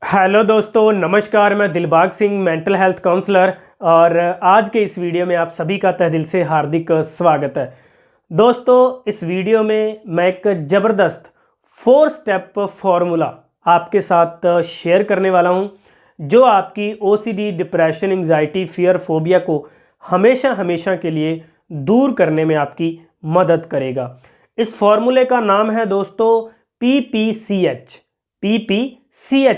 Hello दोस्तों, नमस्कार। मैं Dilbag Singh, mental health counsellor, और आज के इस वीडियो में आप सभी का तहे दिल से हार्दिक स्वागत है। दोस्तों, इस वीडियो में मैं एक ज़बरदस्त 4 स्टेप फॉर्मूला आपके साथ शेयर करने वाला हूं, जो आपकी OCD, depression, anxiety, fear, phobia को हमेशा हमेशा के लिए दूर करने में आपकी मदद करेगा। इस फॉर्मूले का नाम है दोस्तों PPCH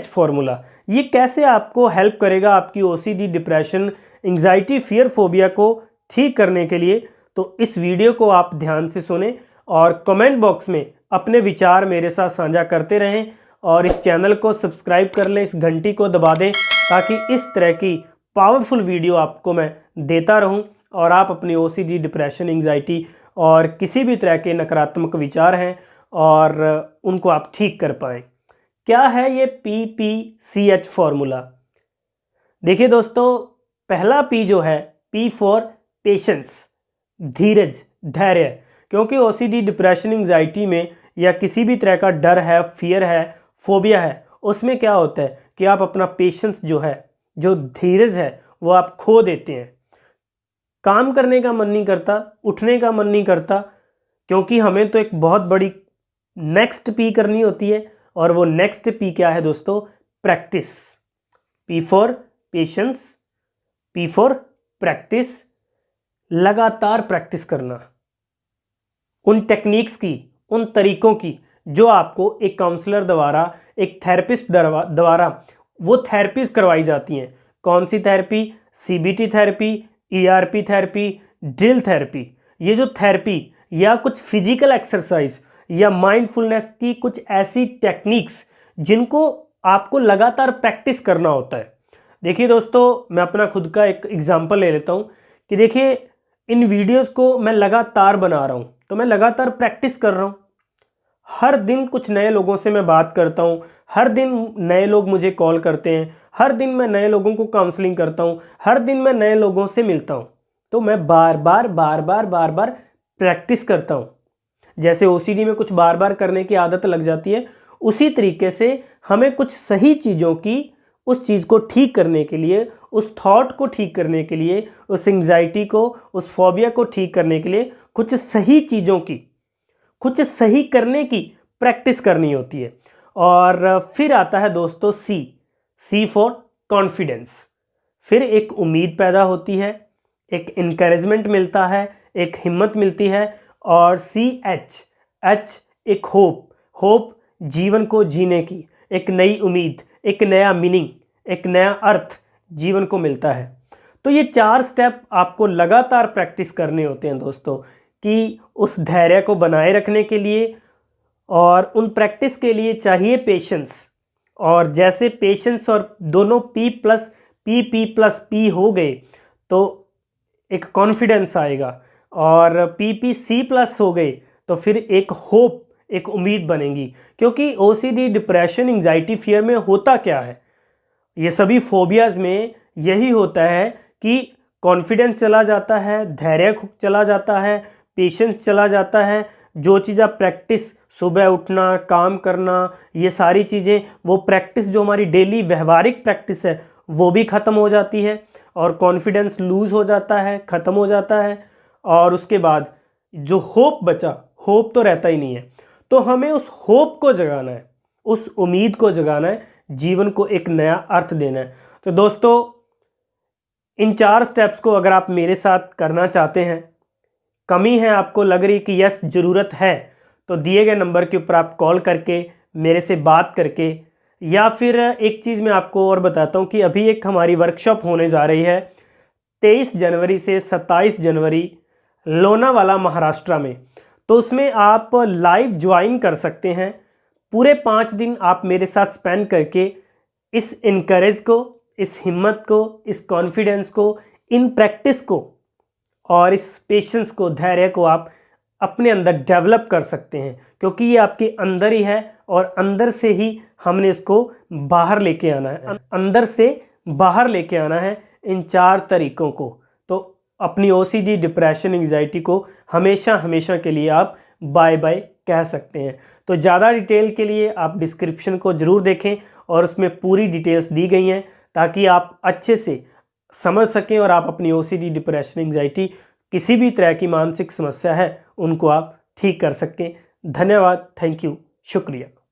फॉर्मूला। ये कैसे आपको हेल्प करेगा आपकी OCD, depression, anxiety, fear, phobia को ठीक करने के लिए, तो इस वीडियो को आप ध्यान से सुने और कमेंट बॉक्स में अपने विचार मेरे साथ साझा करते रहें और इस चैनल को सब्सक्राइब कर लें, इस घंटी को दबा दें ताकि इस तरह की पावरफुल वीडियो आपको मैं देता रहूं और आप अपनी OCD, डिप्रेशन, एंग्जाइटी और किसी भी तरह के नकारात्मक विचार हैं और उनको आप ठीक कर पाएँ। क्या है ये PPCH फॉर्मूला? देखिए दोस्तों, पहला P जो है, P फॉर पेशेंस, धीरज, धैर्य। क्योंकि OCD, डिप्रेशन, एंग्जाइटी में या किसी भी तरह का डर है, फियर है, फोबिया है, उसमें क्या होता है कि आप अपना पेशेंस जो है, जो धीरज है, वो आप खो देते हैं। काम करने का मन नहीं करता, उठने का मन नहीं करता, क्योंकि हमें तो एक बहुत बड़ी नेक्स्ट P करनी होती है। और वो नेक्स्ट P क्या है दोस्तों? Practice. P for patience, P for practice, लगातार प्रैक्टिस करना उन टेक्निक्स की, उन तरीकों की जो आपको एक काउंसलर द्वारा, एक थेरेपिस्ट द्वारा वो थेरेपीज करवाई जाती हैं। कौन सी therapy? CBT therapy, ERP therapy, drill therapy. ये जो थेरेपी या कुछ फिजिकल एक्सरसाइज या माइंडफुलनेस की कुछ ऐसी टेक्निक्स जिनको आपको लगातार प्रैक्टिस करना होता है। देखिए दोस्तों, मैं अपना खुद का एक एग्जांपल ले लेता हूँ कि देखिए, इन वीडियोस को मैं लगातार बना रहा हूँ, तो मैं लगातार प्रैक्टिस कर रहा हूँ। हर दिन कुछ नए लोगों से मैं बात करता हूँ, हर दिन नए लोग मुझे कॉल करते हैं, हर दिन मैं नए लोगों को काउंसलिंग करता हूँ, हर दिन मैं नए लोगों से मिलता हूँ। तो मैं बार बार प्रैक्टिस करता हूँ। जैसे OCD में कुछ बार बार करने की आदत लग जाती है, उसी तरीके से हमें कुछ सही चीज़ों की, उस चीज़ को ठीक करने के लिए, उस थॉट को ठीक करने के लिए, उस एंग्जाइटी को, उस फोबिया को ठीक करने के लिए कुछ सही चीज़ों की, कुछ सही करने की प्रैक्टिस करनी होती है। और फिर आता है दोस्तों C फॉर कॉन्फिडेंस। फिर एक उम्मीद पैदा होती है, एक इनकरेजमेंट मिलता है, एक हिम्मत मिलती है। और H एक होप जीवन को जीने की, एक नई उम्मीद, एक नया मीनिंग, एक नया अर्थ जीवन को मिलता है। तो ये 4 स्टेप आपको लगातार प्रैक्टिस करने होते हैं दोस्तों, कि उस धैर्य को बनाए रखने के लिए। और उन प्रैक्टिस के लिए चाहिए पेशेंस। और जैसे पेशेंस और दोनों P हो गए तो एक कॉन्फिडेंस आएगा, और PPC+ हो गए तो फिर एक होप, एक उम्मीद बनेगी। क्योंकि OCD, डिप्रेशन, एंग्जाइटी, फियर में होता क्या है, ये सभी फोबियाज में यही होता है कि कॉन्फिडेंस चला जाता है, धैर्य चला जाता है, पेशेंस चला जाता है। जो चीज़ आप प्रैक्टिस, सुबह उठना, काम करना, ये सारी चीज़ें, वो प्रैक्टिस जो हमारी डेली व्यवहारिक प्रैक्टिस है, वो भी ख़त्म हो जाती है और कॉन्फिडेंस लूज़ हो जाता है, ख़त्म हो जाता है। और उसके बाद जो होप बचा, होप तो रहता ही नहीं है। तो हमें उस होप को जगाना है, उस उम्मीद को जगाना है, जीवन को एक नया अर्थ देना है। तो दोस्तों, इन 4 स्टेप्स को अगर आप मेरे साथ करना चाहते हैं, कमी है आपको लग रही कि यस ज़रूरत है, तो दिए गए नंबर के ऊपर आप कॉल करके मेरे से बात करके, या फिर एक चीज़ मैं आपको और बताता हूँ कि अभी एक हमारी वर्कशॉप होने जा रही है 23 जनवरी से 27 जनवरी लोनावाला, महाराष्ट्र में। तो उसमें आप लाइव ज्वाइन कर सकते हैं। पूरे 5 दिन आप मेरे साथ स्पेंड करके इस इनकरेज को, इस हिम्मत को, इस कॉन्फिडेंस को, इन प्रैक्टिस को और इस पेशेंस को, धैर्य को आप अपने अंदर डेवलप कर सकते हैं। क्योंकि ये आपके अंदर ही है और अंदर से ही हमने इसको बाहर लेके आना है, अंदर से बाहर लेके आना है इन 4 तरीकों को। तो अपनी OCD, डिप्रेशन, एंग्जाइटी को हमेशा हमेशा के लिए आप बाय बाय कह सकते हैं। तो ज़्यादा डिटेल के लिए आप डिस्क्रिप्शन को ज़रूर देखें और उसमें पूरी डिटेल्स दी गई हैं ताकि आप अच्छे से समझ सकें और आप अपनी OCD डिप्रेशन एंजाइटी किसी भी तरह की मानसिक समस्या है उनको आप ठीक कर सकें। धन्यवाद, थैंक यू, शुक्रिया।